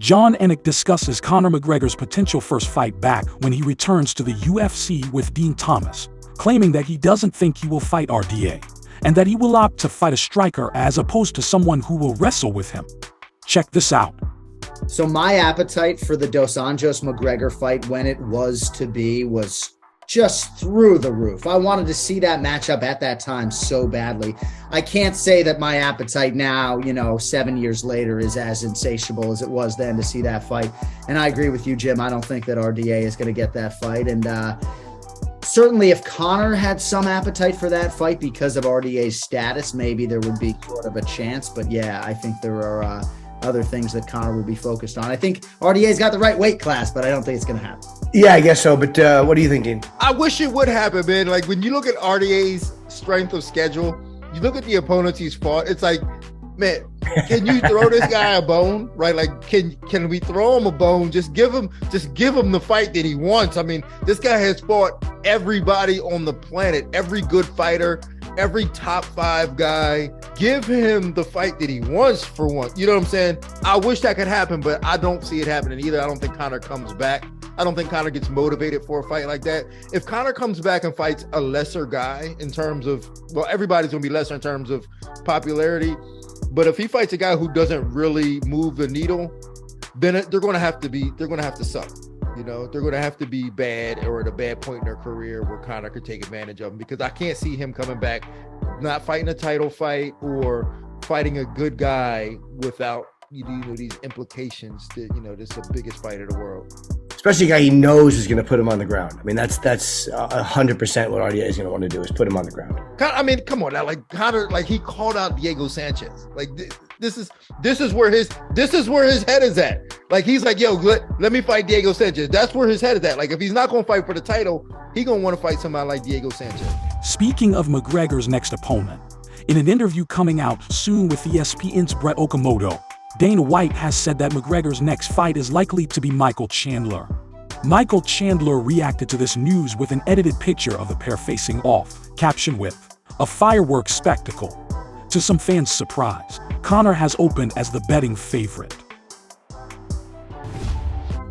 Jon and Din discusses Conor McGregor's potential first fight back when he returns to the UFC with Dean Thomas, claiming that he doesn't think he will fight RDA, and that he will opt to fight a striker as opposed to someone who will wrestle with him. Check this out. So my appetite for the Dos Anjos McGregor fight when it was to be was just through the roof. I wanted to see that matchup at that time so badly. I can't say that my appetite now, 7 years later, is as insatiable as it was then to see that fight. And I agree with you, Jim. I don't think that RDA is going to get that fight. And certainly if Conor had some appetite for that fight because of RDA's status, maybe there would be sort of a chance. But yeah, I think there are other things that Conor will be focused on. I think RDA's got the right weight class, but I don't think it's going to happen. Yeah, I guess so. But what are you thinking? I wish it would happen, man. Like when you look at RDA's strength of schedule, you look at the opponents he's fought, it's like, man, can you throw this guy a bone? Right? Like, can we throw him a bone? Just give him the fight that he wants. I mean, this guy has fought everybody on the planet, every good fighter, every top 5 guy. Give him the fight that he wants for once. You know what I'm saying? I wish that could happen, but I don't see it happening either. I don't think Conor comes back. I don't think Conor gets motivated for a fight like that. If Conor comes back and fights a lesser guy in terms of, well, everybody's going to be lesser in terms of popularity. But if he fights a guy who doesn't really move the needle, then they're going to have to suck. They're going to have to be bad or at a bad point in their career where Conor could take advantage of them, because I can't see him coming back, not fighting a title fight or fighting a good guy without these implications that, this is the biggest fight of the world. Especially a guy he knows is going to put him on the ground. I mean, that's 100% what RDA is going to want to do, is put him on the ground. I mean, come on now, like Conor, like he called out Diego Sanchez. Like this is where his head is at. Like he's like, yo, let me fight Diego Sanchez. That's where his head is at. Like if he's not going to fight for the title, he going to want to fight somebody like Diego Sanchez. Speaking of McGregor's next opponent, in an interview coming out soon with ESPN's Brett Okamoto, Dana White has said that McGregor's next fight is likely to be Michael Chandler. Michael Chandler reacted to this news with an edited picture of the pair facing off, captioned with, "A fireworks spectacle." To some fans' surprise, Conor has opened as the betting favorite.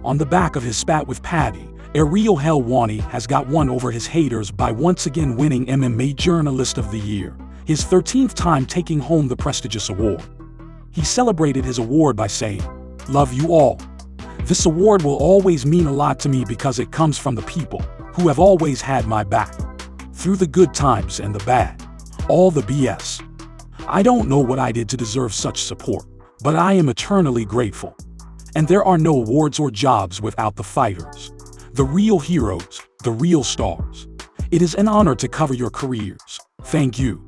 On the back of his spat with Paddy, Ariel Helwani has got one over his haters by once again winning MMA Journalist of the Year, his 13th time taking home the prestigious award. He celebrated his award by saying, "Love you all. This award will always mean a lot to me because it comes from the people who have always had my back. Through the good times and the bad, all the BS. I don't know what I did to deserve such support, but I am eternally grateful. And there are no awards or jobs without the fighters, the real heroes, the real stars. It is an honor to cover your careers. Thank you."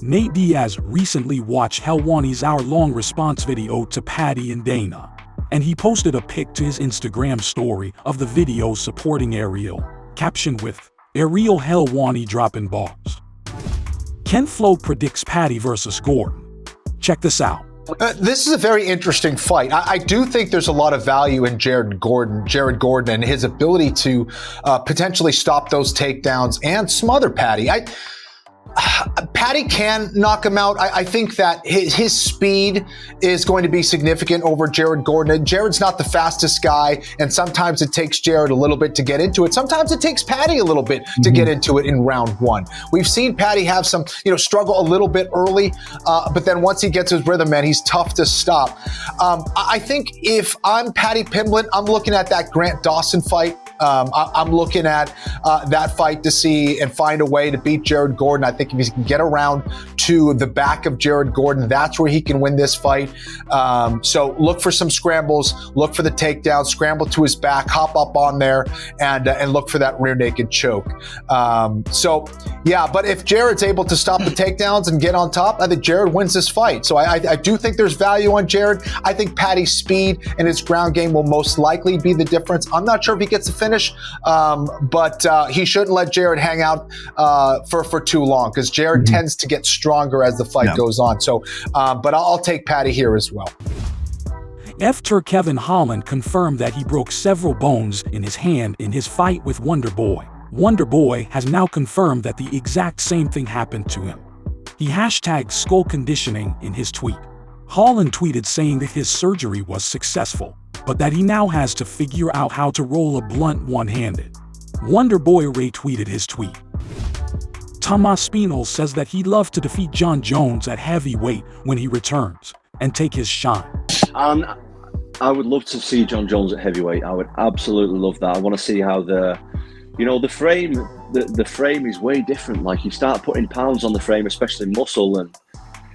Nate Diaz recently watched Helwani's hour-long response video to Paddy and Dana, and he posted a pic to his Instagram story of the video supporting Ariel, captioned with, "Ariel Helwani dropping bars." Ken Flo predicts Paddy versus Gordon. Check this out. This is a very interesting fight. I do think there's a lot of value in Jared Gordon and his ability to potentially stop those takedowns and smother Paddy. Paddy can knock him out. I think that his speed is going to be significant over Jared Gordon. Jared's not the fastest guy, and sometimes it takes Jared a little bit to get into it. Sometimes it takes Paddy a little bit to get into it in round 1. We've seen Paddy have some, struggle a little bit early, but then once he gets his rhythm, man, he's tough to stop. I think if I'm Paddy Pimblett, I'm looking at that Grant Dawson fight. I'm looking at that fight to see and find a way to beat Jared Gordon. I think if he can get around to the back of Jared Gordon, that's where he can win this fight. So look for some scrambles, look for the takedown, scramble to his back, hop up on there, and look for that rear naked choke. But if Jared's able to stop the takedowns and get on top, I think Jared wins this fight. So I do think there's value on Jared. I think Paddy's speed and his ground game will most likely be the difference. I'm not sure if he gets the finish, but he shouldn't let Jared hang out for too long, because Jared tends to get stronger as the fight goes on. So, but I'll take Paddy here as well. Kevin Holland confirmed that he broke several bones in his hand in his fight with Wonderboy. Wonderboy has now confirmed that the exact same thing happened to him. He hashtagged skull conditioning in his tweet. Holland tweeted saying that his surgery was successful, but that he now has to figure out how to roll a blunt one-handed. Wonderboy retweeted his tweet. Aspinall says that he'd love to defeat Jon Jones at heavyweight when he returns and take his shine. I would love to see Jon Jones at heavyweight. I would absolutely love that. I want to see how the frame is way different. Like, you start putting pounds on the frame, especially muscle, and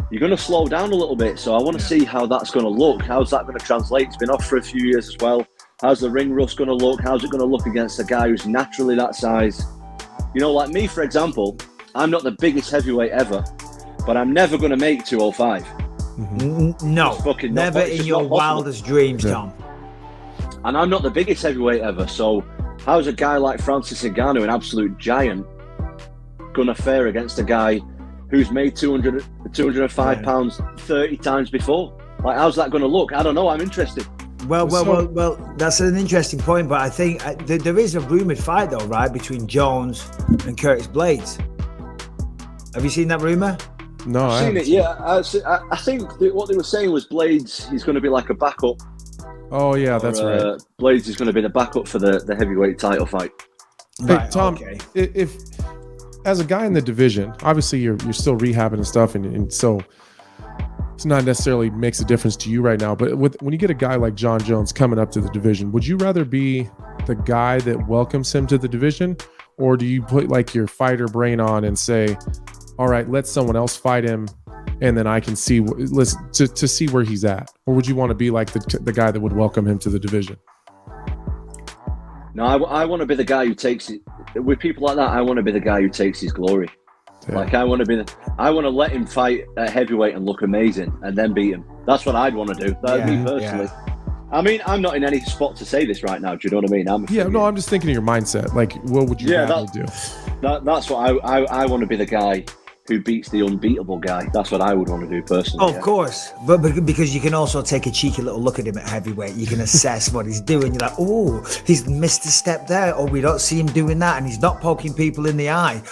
you're going to slow down a little bit. So I want to see how that's going to look. How's that going to translate? It's been off for a few years as well. How's the ring rust going to look? How's it going to look against a guy who's naturally that size? You know, like me, for example, I'm not the biggest heavyweight ever, but I'm never going to make 205. No, never in your wildest dreams, Tom. And I'm not the biggest heavyweight ever, so how's a guy like Francis Ngannou, an absolute giant, gonna fare against a guy who's made 205 pounds 30 times before? Like, how's that gonna look? I don't know. I'm interested. Well, that's an interesting point, but I think there is a rumored fight, though, right, between Jones and Curtis Blades. Have you seen that rumor? No, I've seen it. Yeah, I think what they were saying was Blades. He's going to be like a backup. Oh yeah, that's right. Blades is going to be the backup for the heavyweight title fight. Hey, Right, Tom, okay. if as a guy in the division, obviously you're still rehabbing and stuff, and so it's not necessarily makes a difference to you right now. But when you get a guy like Jon Jones coming up to the division, would you rather be the guy that welcomes him to the division, or do you put like your fighter brain on and say, all right, let someone else fight him, and then I can see to see where he's at? Or would you want to be like the guy that would welcome him to the division? No, I want to be the guy who takes it. With people like that, I want to be the guy who takes his glory. Yeah. Like, I want to let him fight at heavyweight and look amazing, and then beat him. That's what I'd want to do. That's me personally. Yeah. I mean, I'm not in any spot to say this right now. Do you know what I mean? I'm just thinking of your mindset. Like, what would you rather do? That's what I want to be, the guy who beats the unbeatable guy. That's what I would want to do personally. Oh, of course, but because you can also take a cheeky little look at him at heavyweight. You can assess what he's doing. You're like, oh, he's missed a step there, or we don't see him doing that, and he's not poking people in the eye.